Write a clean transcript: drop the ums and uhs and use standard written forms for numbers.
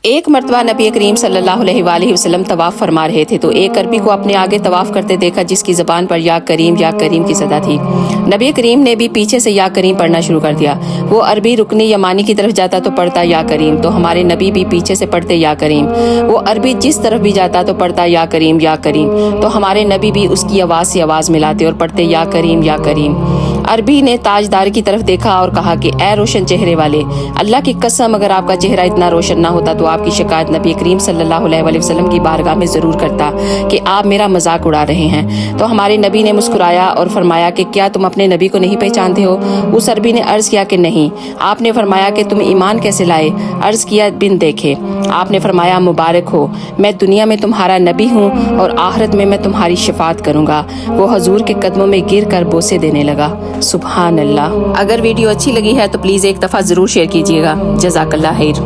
ایک مرتبہ نبی کریم صلی اللہ علیہ وسلم طواف فرما رہے تھے تو ایک عربی کو اپنے آگے طواف کرتے دیکھا جس کی زبان پر یا کریم کی صدا تھی۔ نبی کریم نے بھی پیچھے سے یا کریم پڑھنا شروع کر دیا۔ وہ عربی رکن یمانی کی طرف جاتا تو پڑھتا یا کریم، تو ہمارے نبی بھی پیچھے سے پڑھتے یا کریم۔ وہ عربی جس طرف بھی جاتا تو پڑھتا یا کریم، تو ہمارے نبی بھی اس کی آواز سے آواز ملاتے اور پڑھتے یا کریم۔ عربی نے تاجدار کی طرف دیکھا اور کہا کہ اے روشن چہرے والے، اللہ کی قسم اگر آپ کا چہرہ اتنا روشن نہ ہوتا تو آپ کی شکایت نبی کریم صلی اللہ علیہ وسلم کی بارگاہ میں ضرور کرتا کہ آپ میرا مذاق اڑا رہے ہیں۔ تو ہمارے نبی نے مسکرایا اور فرمایا کہ کیا تم اپنے نبی کو نہیں پہچانتے ہو؟ اس عربی نے عرض کیا کہ نہیں۔ آپ نے فرمایا کہ تم ایمان کیسے لائے؟ عرض کیا بن دیکھے۔ آپ نے فرمایا مبارک ہو، میں دنیا میں تمہارا نبی ہوں اور آخرت میں تمہاری شفاعت کروں گا۔ وہ حضور کے قدموں میں گر کر بوسے دینے لگا۔ سبحان اللہ۔ اگر ویڈیو اچھی لگی ہے تو پلیز ایک دفعہ ضرور شیئر کیجیے گا۔ جزاک اللہ خیر۔